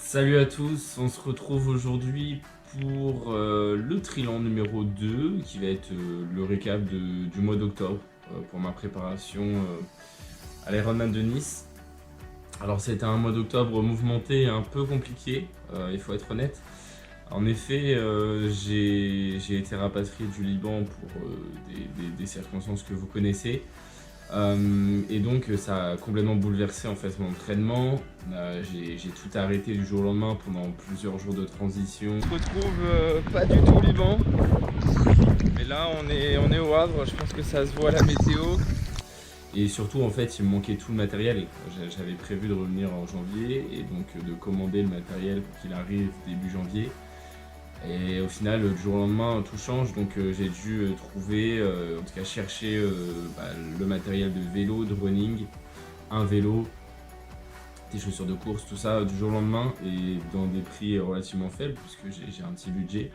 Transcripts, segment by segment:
Salut à tous, on se retrouve aujourd'hui pour le Trilan numéro 2 qui va être le récap du mois d'octobre pour ma préparation à l'Ironman de Nice. Alors c'était un mois d'octobre mouvementé et un peu compliqué, il faut être honnête. En effet, j'ai été rapatrié du Liban pour des circonstances que vous connaissez. Et donc ça a complètement bouleversé en fait mon entraînement. J'ai tout arrêté du jour au lendemain pendant plusieurs jours de transition. On se retrouve pas du tout au Liban. Mais là on est au Havre, je pense que ça se voit à la météo. Et surtout en fait il me manquait tout le matériel. J'avais prévu de revenir en janvier et donc de commander le matériel pour qu'il arrive début janvier. Et au final, du jour au lendemain, tout change, donc j'ai dû trouver, en tout cas chercher le matériel de vélo, de running, un vélo, des chaussures de course, tout ça du jour au lendemain et dans des prix relativement faibles puisque j'ai un petit budget.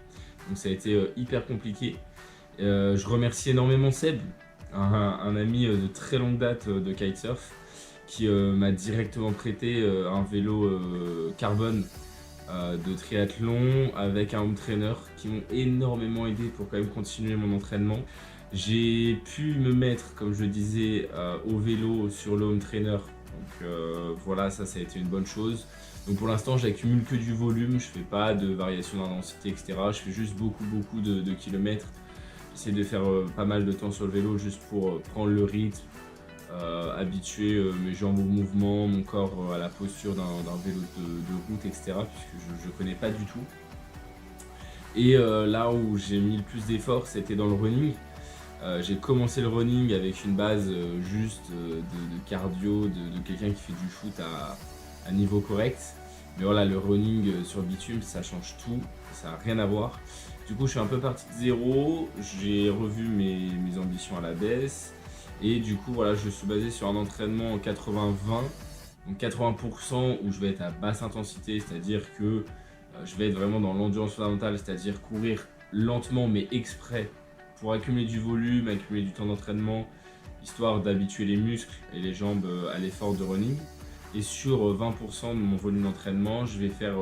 Donc ça a été hyper compliqué. Je remercie énormément Seb, un ami de très longue date de kitesurf, qui m'a directement prêté un vélo carbone de triathlon avec un home trainer qui m'ont énormément aidé pour quand même continuer mon entraînement. J'ai pu me mettre, comme je disais, au vélo sur le home trainer. Donc voilà, ça a été une bonne chose. Donc pour l'instant, j'accumule que du volume, je fais pas de variation d'intensité, etc. Je fais juste beaucoup de kilomètres. J'essaie de faire pas mal de temps sur le vélo juste pour prendre le rythme, habituer mes jambes au mouvement, mon corps à la posture d'un vélo de route, etc. Puisque je ne connais pas du tout. Et là où j'ai mis le plus d'efforts, c'était dans le running. J'ai commencé le running avec une base juste de cardio, de quelqu'un qui fait du foot à niveau correct. Mais voilà, le running sur bitume, ça change tout, ça n'a rien à voir. Du coup, je suis un peu parti de zéro, j'ai revu mes ambitions à la baisse. Et du coup, voilà, je suis basé sur un entraînement en 80-20. Donc 80% où je vais être à basse intensité, c'est-à-dire que je vais être vraiment dans l'endurance fondamentale, c'est-à-dire courir lentement mais exprès pour accumuler du volume, accumuler du temps d'entraînement, histoire d'habituer les muscles et les jambes à l'effort de running. Et sur 20% de mon volume d'entraînement, je vais faire,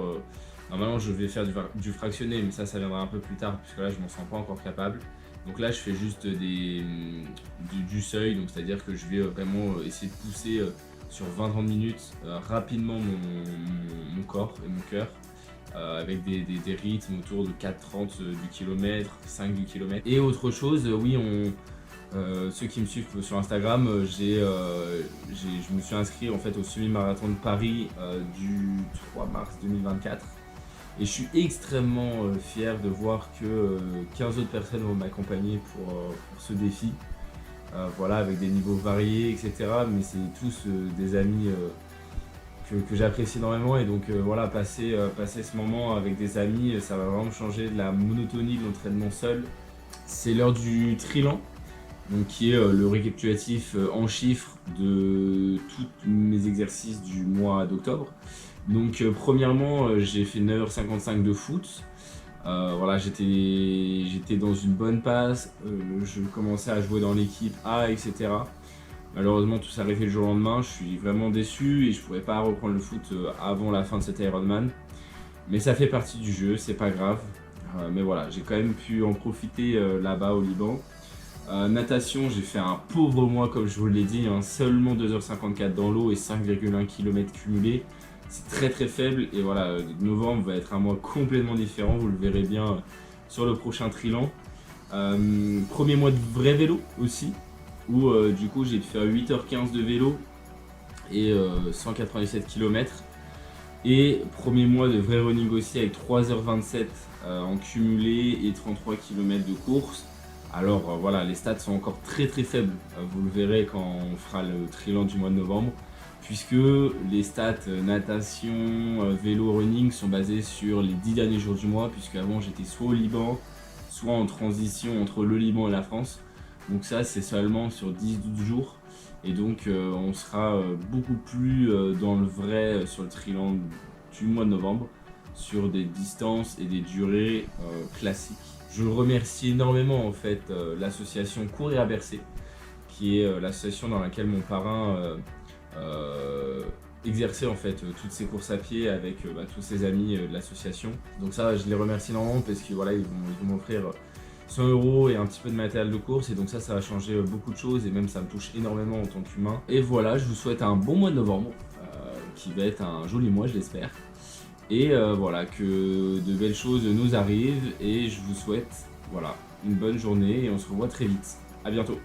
normalement je vais faire du fractionné, mais ça viendra un peu plus tard, puisque là je m'en sens pas encore capable. Donc là je fais juste du seuil, donc c'est-à-dire que je vais vraiment essayer de pousser sur 20-30 minutes rapidement mon corps et mon cœur. Avec des rythmes autour de 4,30 du kilomètre, 5 du kilomètre. Et autre chose, oui, ceux qui me suivent sur Instagram, je me suis inscrit en fait au semi-marathon de Paris du 3 mars 2024. Et je suis extrêmement fier de voir que 15 autres personnes vont m'accompagner pour ce défi. Voilà, avec des niveaux variés, etc. Mais c'est tous des amis que j'apprécie énormément. Et donc voilà, passer ce moment avec des amis, ça va vraiment changer de la monotonie de l'entraînement seul. C'est l'heure du Trilan, donc qui est le récapitulatif en chiffres de tous mes exercices du mois d'octobre. Donc premièrement, j'ai fait 9h55 de foot. Voilà, j'étais dans une bonne passe, je commençais à jouer dans l'équipe A, etc. Malheureusement, tout s'est arrêté le jour au lendemain, je suis vraiment déçu et je ne pourrais pas reprendre le foot avant la fin de cet Ironman. Mais ça fait partie du jeu, c'est pas grave. Mais voilà, j'ai quand même pu en profiter là-bas au Liban. Natation, j'ai fait un pauvre mois comme je vous l'ai dit, hein, seulement 2h54 dans l'eau et 5,1 km cumulés. C'est très faible et voilà, novembre va être un mois complètement différent, vous le verrez bien sur le prochain Trilan. Premier mois de vrai vélo aussi, où du coup j'ai fait 8h15 de vélo et 197 km. Et premier mois de vrai running aussi avec 3h27 en cumulé et 33 km de course. Alors voilà, les stats sont encore très faibles, vous le verrez quand on fera le Trilan du mois de novembre, puisque les stats natation, vélo, running sont basés sur les 10 derniers jours du mois, puisque avant j'étais soit au Liban, soit en transition entre le Liban et la France. Donc ça c'est seulement sur 10-12 jours. Et donc on sera beaucoup plus dans le vrai sur le Trilan du mois de novembre, sur des distances et des durées classiques. Je remercie énormément en fait l'association Courir à Bercer, qui est l'association dans laquelle mon parrain exercer en fait toutes ces courses à pied avec tous ses amis de l'association. Donc ça, je les remercie énormément parce que voilà, ils vont m'offrir 100 € et un petit peu de matériel de course, et donc ça va changer beaucoup de choses, et même ça me touche énormément en tant qu'humain. Et voilà, je vous souhaite un bon mois de novembre, qui va être un joli mois, je l'espère. Et voilà, que de belles choses nous arrivent, et je vous souhaite voilà, une bonne journée, et on se revoit très vite. À bientôt.